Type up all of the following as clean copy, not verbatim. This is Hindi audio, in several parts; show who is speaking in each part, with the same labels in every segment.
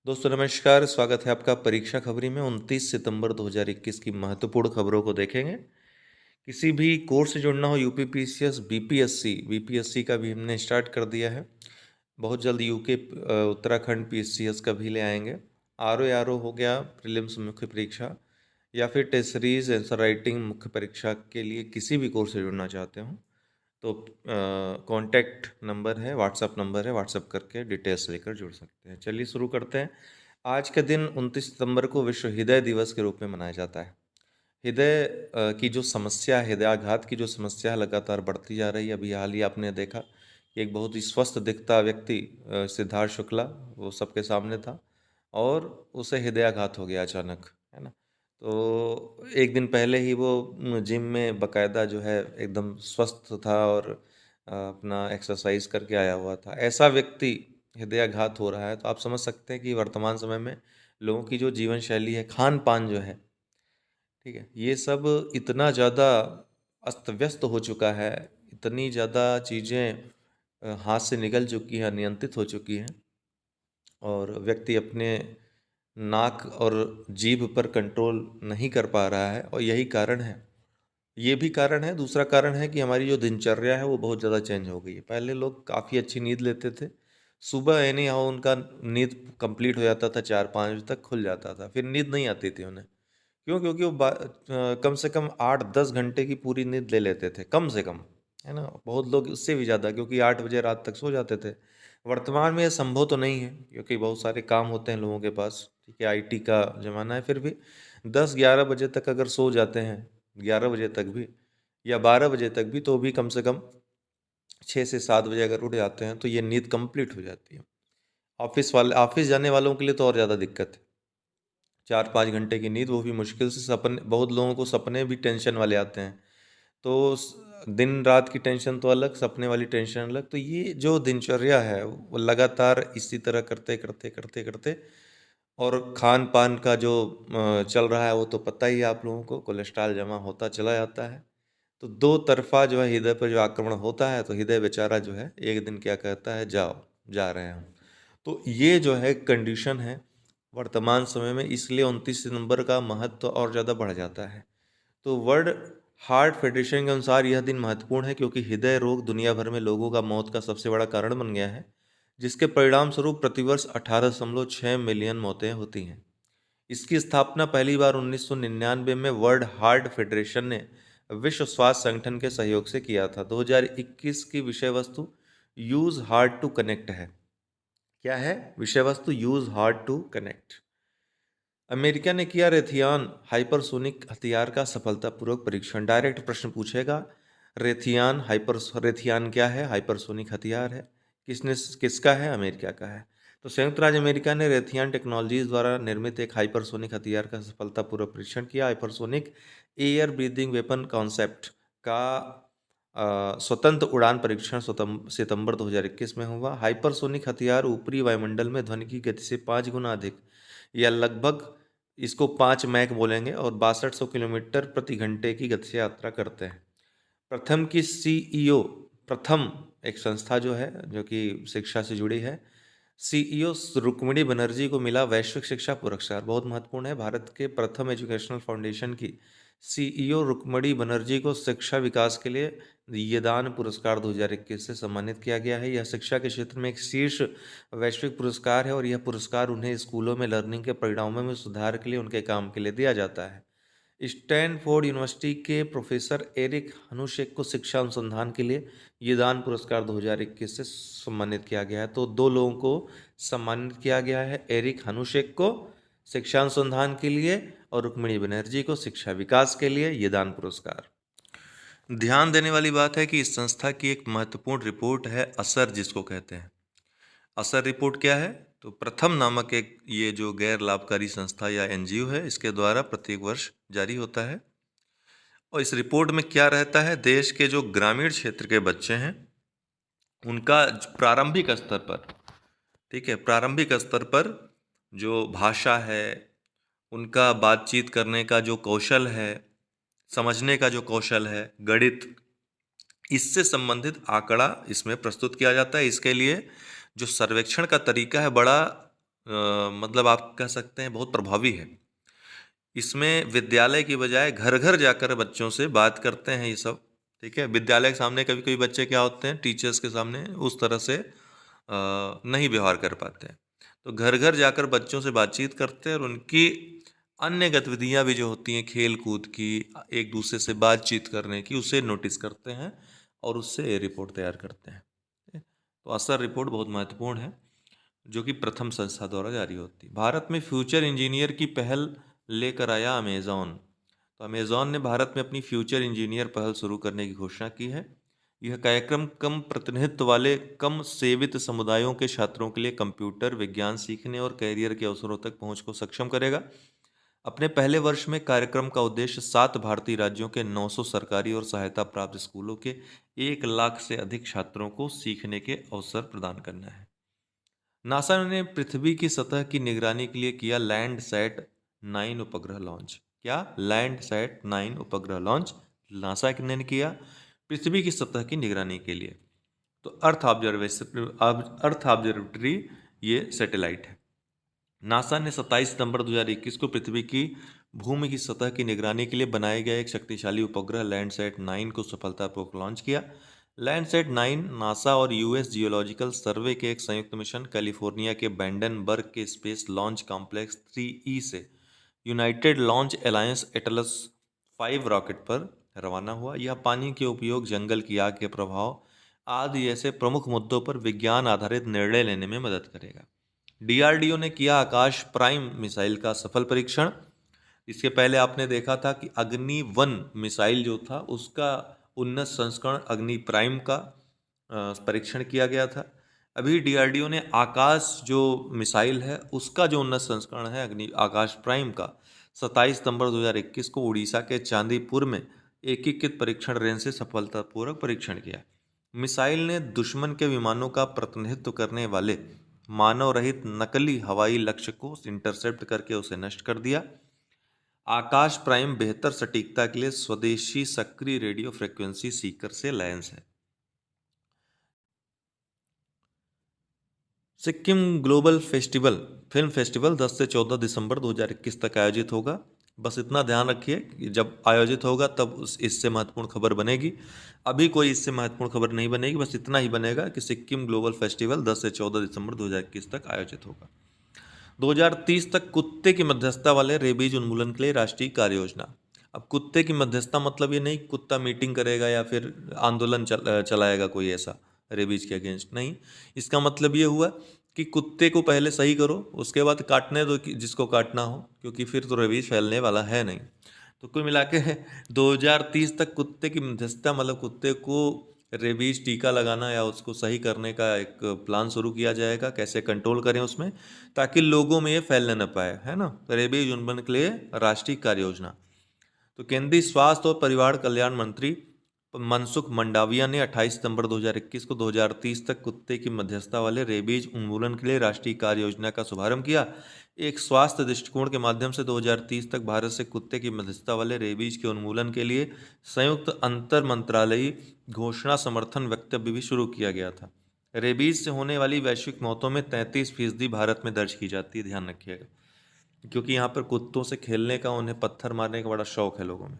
Speaker 1: दोस्तों नमस्कार, स्वागत है आपका परीक्षा खबरी में। 29 सितंबर 2021 की महत्वपूर्ण खबरों को देखेंगे। किसी भी कोर्स से जुड़ना हो, यूपी पीसीएस, बीपीएससी का भी हमने स्टार्ट कर दिया है। बहुत जल्द यूके उत्तराखंड पीसीएस का भी ले आएंगे। आरओ हो गया, प्रीलिम्स मुख्य परीक्षा, या फिर टेस्ट सीरीज आंसर राइटिंग मुख्य परीक्षा के लिए किसी भी कोर्स से जुड़ना चाहते हो तो कांटेक्ट नंबर है, व्हाट्सअप नंबर है, व्हाट्सअप करके डिटेल्स लेकर जुड़ सकते हैं। चलिए शुरू करते हैं। आज के दिन 29 सितंबर को विश्व हृदय दिवस के रूप में मनाया जाता है। हृदय की जो समस्या है, हृदयाघात की जो समस्या है, लगातार बढ़ती जा रही है। अभी हाल ही आपने देखा कि एक बहुत ही स्वस्थ दिखता व्यक्ति सिद्धार्थ शुक्ला, वो सबके सामने था और उसे हृदयाघात हो गया अचानक, है ना। तो एक दिन पहले ही वो जिम में बकायदा जो है एकदम स्वस्थ था और अपना एक्सरसाइज करके आया हुआ था। ऐसा व्यक्ति हृदयाघात हो रहा है तो आप समझ सकते हैं कि वर्तमान समय में लोगों की जो जीवन शैली है, खान पान जो है, ठीक है, ये सब इतना ज़्यादा अस्त व्यस्त हो चुका है, इतनी ज़्यादा चीज़ें हाथ से निकल चुकी हैं, अनियंत्रित हो चुकी हैं और व्यक्ति अपने नाक और जीभ पर कंट्रोल नहीं कर पा रहा है। और यही कारण है, ये भी कारण है। दूसरा कारण है कि हमारी जो दिनचर्या है वो बहुत ज़्यादा चेंज हो गई है। पहले लोग काफ़ी अच्छी नींद लेते थे। सुबह एनी हाउ उनका नींद कंप्लीट हो जाता था, 4-5 बजे तक खुल जाता था, फिर नींद नहीं आती थी उन्हें। क्यों? क्योंकि वो कम से कम 8-10 घंटे की पूरी नींद ले लेते थे, कम से कम, है ना। बहुत लोग उससे भी ज़्यादा, क्योंकि 8 बजे रात तक सो जाते थे। वर्तमान में ये संभव तो नहीं है, क्योंकि बहुत सारे काम होते हैं लोगों के पास, ठीक है, आईटी का ज़माना है। फिर भी 10-11 बजे तक अगर सो जाते हैं, 11 बजे तक भी या 12 बजे तक भी, तो भी कम से कम 6 से 7 बजे अगर उठ जाते हैं तो ये नींद कंप्लीट हो जाती है। ऑफिस जाने वालों के लिए तो और ज़्यादा दिक्कत है। 4-5 घंटे की नींद, वो भी मुश्किल से। सपने, बहुत लोगों को सपने भी टेंशन वाले आते हैं। तो दिन रात की टेंशन तो अलग, सपने वाली टेंशन अलग। तो ये जो दिनचर्या है वो लगातार इसी तरह करते करते करते करते, और खान पान का जो चल रहा है वो तो पता ही है आप लोगों को, कोलेस्ट्रॉल जमा होता चला जाता है। तो दो तरफा जो है हृदय पर जो आक्रमण होता है, तो हृदय बेचारा जो है एक दिन क्या कहता है, जाओ, जा रहे हैं हम। तो ये जो है कंडीशन है वर्तमान समय में, इसलिए 29 सितंबर का महत्व और ज़्यादा बढ़ जाता है। तो वर्ल्ड हार्ट फेडरेशन के अनुसार यह दिन महत्वपूर्ण है क्योंकि हृदय रोग दुनिया भर में लोगों का मौत का सबसे बड़ा कारण बन गया है, जिसके परिणाम स्वरूप प्रतिवर्ष 18.6 मिलियन मौतें होती हैं। इसकी स्थापना पहली बार 1999 में वर्ल्ड हार्ट फेडरेशन ने विश्व स्वास्थ्य संगठन के सहयोग से किया था। 2021 की विषय वस्तु यूज हार्ट टू कनेक्ट है। क्या है विषय वस्तु? Use heart to connect. America ने किया रेथियान हाइपरसोनिक हथियार का सफलतापूर्वक परीक्षण। डायरेक्ट प्रश्न पूछेगा। रेथियान क्या है? हाइपरसोनिक हथियार है। किसका है? अमेरिका का है। तो संयुक्त राज्य अमेरिका ने रेथियान टेक्नोलॉजीज द्वारा निर्मित एक हाइपरसोनिक हथियार का सफलतापूर्वक परीक्षण किया। Hypersonic air breathing weapon concept का स्वतंत्र उड़ान परीक्षण सितंबर 2021 में हुआ। हाइपरसोनिक हथियार ऊपरी वायुमंडल में ध्वनि की गति से 5 गुना अधिक, या लगभग इसको 5 मैक बोलेंगे, और 6200 किलोमीटर प्रति घंटे की गति से यात्रा करते हैं। प्रथम की सीईओ, प्रथम एक संस्था जो है जो कि शिक्षा से जुड़ी है, सीईओ रुक्मिणी बनर्जी को मिला वैश्विक शिक्षा पुरस्कार। बहुत महत्वपूर्ण है। भारत के प्रथम एजुकेशनल फाउंडेशन की सीईओ रुक्मिणी बनर्जी को शिक्षा विकास के लिए ये पुरस्कार 2021 से सम्मानित किया गया है। यह शिक्षा के क्षेत्र में एक शीर्ष वैश्विक पुरस्कार है और यह पुरस्कार उन्हें स्कूलों में लर्निंग के परिणामों में सुधार के लिए उनके काम के लिए दिया जाता है। स्टैनफोर्ड यूनिवर्सिटी के प्रोफेसर एरिक हनुशेक को शिक्षा अनुसंधान के लिए ये दान पुरस्कार 2021 से सम्मानित किया गया है। तो दो लोगों को सम्मानित किया गया है, एरिक हनुशेक को शिक्षा अनुसंधान के लिए और रुक्मिणी बनर्जी को शिक्षा विकास के लिए ये दान पुरस्कार। ध्यान देने वाली बात है कि इस संस्था की एक महत्वपूर्ण रिपोर्ट है असर, जिसको कहते हैं। असर रिपोर्ट क्या है? तो प्रथम नामक एक ये जो गैर लाभकारी संस्था या एनजीओ है, इसके द्वारा प्रत्येक वर्ष जारी होता है। और इस रिपोर्ट में क्या रहता है? देश के जो ग्रामीण क्षेत्र के बच्चे हैं उनका प्रारंभिक स्तर पर, ठीक है, प्रारंभिक स्तर पर जो भाषा है, उनका बातचीत करने का जो कौशल है, समझने का जो कौशल है, गणित, इससे संबंधित आंकड़ा इसमें प्रस्तुत किया जाता है। इसके लिए जो सर्वेक्षण का तरीका है, बड़ा मतलब आप कह सकते हैं बहुत प्रभावी है। इसमें विद्यालय की बजाय घर घर जाकर बच्चों से बात करते हैं ये सब। ठीक है, विद्यालय के सामने कभी कभी बच्चे क्या होते हैं, टीचर्स के सामने उस तरह से नहीं व्यवहार कर पाते हैं। तो घर घर जाकर बच्चों से बातचीत करते हैं और उनकी अन्य गतिविधियां भी जो होती हैं खेल कूद की, एक दूसरे से बातचीत करने की, उसे नोटिस करते हैं और उससे रिपोर्ट तैयार करते हैं। ठीक है? तो असर रिपोर्ट बहुत महत्वपूर्ण है, जो कि प्रथम संस्था द्वारा जारी होती है। भारत में फ्यूचर इंजीनियर की पहल लेकर आया अमेज़ॉन। तो अमेज़ॉन ने भारत में अपनी फ्यूचर इंजीनियर पहल शुरू करने की घोषणा की है। यह कार्यक्रम कम प्रतिनिधित्व वाले, कम सेवित समुदायों के छात्रों के लिए कंप्यूटर विज्ञान सीखने और कैरियर के अवसरों तक पहुंच को सक्षम करेगा। अपने पहले वर्ष में कार्यक्रम का उद्देश्य 7 भारतीय राज्यों के 900 सरकारी और सहायता प्राप्त स्कूलों के 1 लाख से अधिक छात्रों को सीखने के अवसर प्रदान करना है। नासा ने पृथ्वी की सतह की निगरानी के लिए किया लैंडसैट 9 उपग्रह लॉन्च। क्या? लैंडसैट 9 उपग्रह लॉन्च नासा ने किया पृथ्वी की सतह की निगरानी के लिए। तो अर्थ ऑब्जर्वेटरी ये सैटेलाइट है। नासा ने 27 सितंबर 2021 को पृथ्वी की भूमि की सतह की निगरानी के लिए बनाए गए एक शक्तिशाली उपग्रह लैंडसैट 9 को सफलतापूर्वक लॉन्च किया। लैंडसैट 9 नासा और यूएस जियोलॉजिकल सर्वे के एक संयुक्त मिशन कैलिफोर्निया के बैंडनबर्ग के स्पेस लॉन्च कॉम्प्लेक्स 3E से United launch alliance Atlas 5 rocket पर रवाना हुआ। यह पानी के उपयोग, जंगल की आग के प्रभाव आदि जैसे प्रमुख मुद्दों पर विज्ञान आधारित निर्णय लेने में मदद करेगा। डीआरडीओ ने किया आकाश प्राइम मिसाइल का सफल परीक्षण। इसके पहले आपने देखा था कि अग्नि 1 मिसाइल जो था उसका उन्नत संस्करण अग्नि प्राइम का परीक्षण किया गया था। अभी डीआरडीओ ने आकाश जो मिसाइल है उसका जो उन्नत संस्करण है अग्नि आकाश प्राइम का 27 सितंबर 2021 को उड़ीसा के चांदीपुर में एकीकृत परीक्षण रेंज से सफलतापूर्वक परीक्षण किया। मिसाइल ने दुश्मन के विमानों का प्रतिनिधित्व करने वाले मानव रहित नकली हवाई लक्ष्य को इंटरसेप्ट करके उसे नष्ट कर दिया। आकाश प्राइम बेहतर सटीकता के लिए स्वदेशी सक्रिय रेडियो फ्रिक्वेंसी सीकर से लैंस है। Sikkim global festival film festival 10 से 14 दिसंबर 2021 तक आयोजित होगा। बस इतना ध्यान रखिए कि जब आयोजित होगा तब इससे महत्वपूर्ण खबर बनेगी। अभी कोई इससे महत्वपूर्ण खबर नहीं बनेगी, बस इतना ही बनेगा कि सिक्किम ग्लोबल फेस्टिवल 10 से 14 दिसंबर 2021 तक आयोजित होगा। 2030 तक कुत्ते की मध्यस्थता वाले रेबीज उन्मूलन के लिए राष्ट्रीय कार्य योजना। अब कुत्ते की मध्यस्थता मतलब ये नहीं कुत्ता मीटिंग करेगा या फिर आंदोलन चलाएगा कोई ऐसा रेबीज के अगेंस्ट, नहीं। इसका मतलब ये हुआ कि कुत्ते को पहले सही करो, उसके बाद काटने दो जिसको काटना हो, क्योंकि फिर तो रेबीज फैलने वाला है नहीं। तो कुल मिला के 2030 तक कुत्ते की मध्यस्थता मतलब कुत्ते को रेबीज टीका लगाना या उसको सही करने का एक प्लान शुरू किया जाएगा, कैसे कंट्रोल करें उसमें, ताकि लोगों में ये फैलने न पाए, है ना। रेबीज उन्मूलन के लिए राष्ट्रीय कार्य योजना। तो केंद्रीय स्वास्थ्य और परिवार कल्याण मंत्री मनसुख मंडाविया ने 28 सितंबर 2021 को 2030 तक कुत्ते की मध्यस्थता वाले रेबीज उन्मूलन के लिए राष्ट्रीय कार्य योजना का शुभारंभ किया। एक स्वास्थ्य दृष्टिकोण के माध्यम से 2030 तक भारत से कुत्ते की मध्यस्थता वाले रेबीज के उन्मूलन के लिए संयुक्त अंतर मंत्रालयी घोषणा समर्थन वक्तव्य भी शुरू किया गया था। रेबीज से होने वाली वैश्विक मौतों में 33% भारत में दर्ज की जाती है, ध्यान रखिएगा, क्योंकि यहाँ पर कुत्तों से खेलने का, उन्हें पत्थर मारने का बड़ा शौक है लोगों में।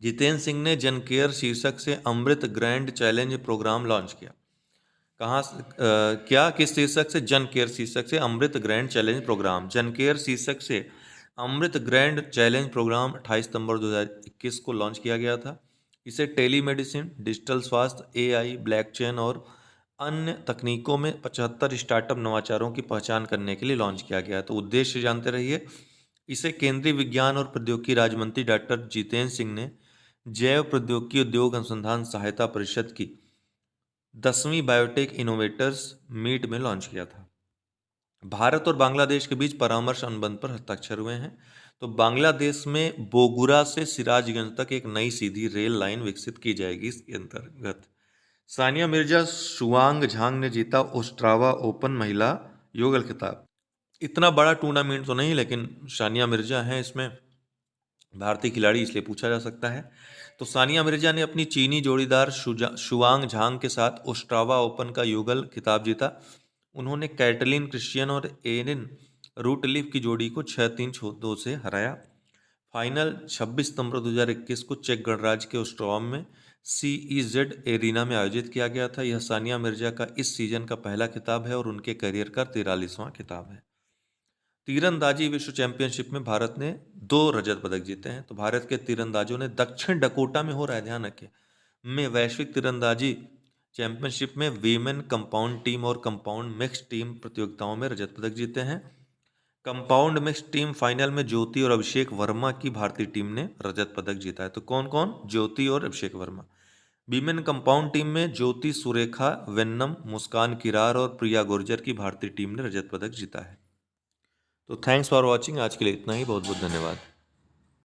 Speaker 1: जितेंद्र सिंह ने जन केयर शीर्षक से अमृत ग्रैंड चैलेंज प्रोग्राम लॉन्च किया। कहाँ क्या किस शीर्षक से? जन केयर शीर्षक से अमृत ग्रैंड चैलेंज प्रोग्राम। जन केयर शीर्षक से अमृत ग्रैंड चैलेंज प्रोग्राम 28 सितंबर 2021 को लॉन्च किया गया था। इसे टेलीमेडिसिन, डिजिटल स्वास्थ्य, एआई, ब्लॉकचेन और अन्य तकनीकों में 75 स्टार्टअप नवाचारों की पहचान करने के लिए लॉन्च किया गया। तो उद्देश्य जानते रहिए। इसे केंद्रीय विज्ञान और प्रौद्योगिकी राज्य मंत्री डॉक्टर जितेंद्र सिंह ने जैव प्रौद्योगिकी उद्योग अनुसंधान सहायता परिषद की 10वीं बायोटेक इनोवेटर्स मीट में लॉन्च किया था। भारत और बांग्लादेश के बीच परामर्श अनुबंध पर हस्ताक्षर हुए हैं। तो बांग्लादेश में बोगुरा से सिराजगंज तक एक नई सीधी रेल लाइन विकसित की जाएगी। इसके अंतर्गत सानिया मिर्जा शुआंग झांग ने जीता ओस्ट्रावा ओपन महिला युगल खिताब। इतना बड़ा टूर्नामेंट तो नहीं, लेकिन सानिया मिर्जा हैं इसमें भारतीय खिलाड़ी, इसलिए पूछा जा सकता है। तो सानिया मिर्जा ने अपनी चीनी जोड़ीदार शुआंग झांग के साथ ओस्ट्रावा ओपन का युगल खिताब जीता। उन्होंने कैटलिन क्रिश्चियन और एरिन रूटलिफ की जोड़ी को 6-3, 2 से हराया। फाइनल 26 सितंबर 2021 को चेक गणराज्य के ओस्ट्रोम में CEZ एरिना में आयोजित किया गया था। यह सानिया मिर्जा का इस सीजन का पहला खिताब है और उनके करियर का 43वां खिताब है। तीरंदाजी विश्व चैंपियनशिप में भारत ने 2 रजत पदक जीते हैं। तो भारत के तीरंदाजों ने दक्षिण डकोटा में हो रहा है, ध्यान रखिए, में वैश्विक तीरंदाजी चैंपियनशिप में वीमेन कंपाउंड टीम और कंपाउंड मिक्स टीम प्रतियोगिताओं में रजत पदक जीते हैं। कंपाउंड मिक्स टीम फाइनल में ज्योति और अभिषेक वर्मा की भारतीय टीम ने रजत पदक जीता है। तो कौन कौन? ज्योति और अभिषेक वर्मा। वीमेन कंपाउंड टीम में ज्योति सुरेखा वेन्नम, मुस्कान किरार और प्रिया गुर्जर की भारतीय टीम ने रजत पदक जीता है। तो थैंक्स फॉर वॉचिंग। आज के लिए इतना ही। बहुत बहुत धन्यवाद।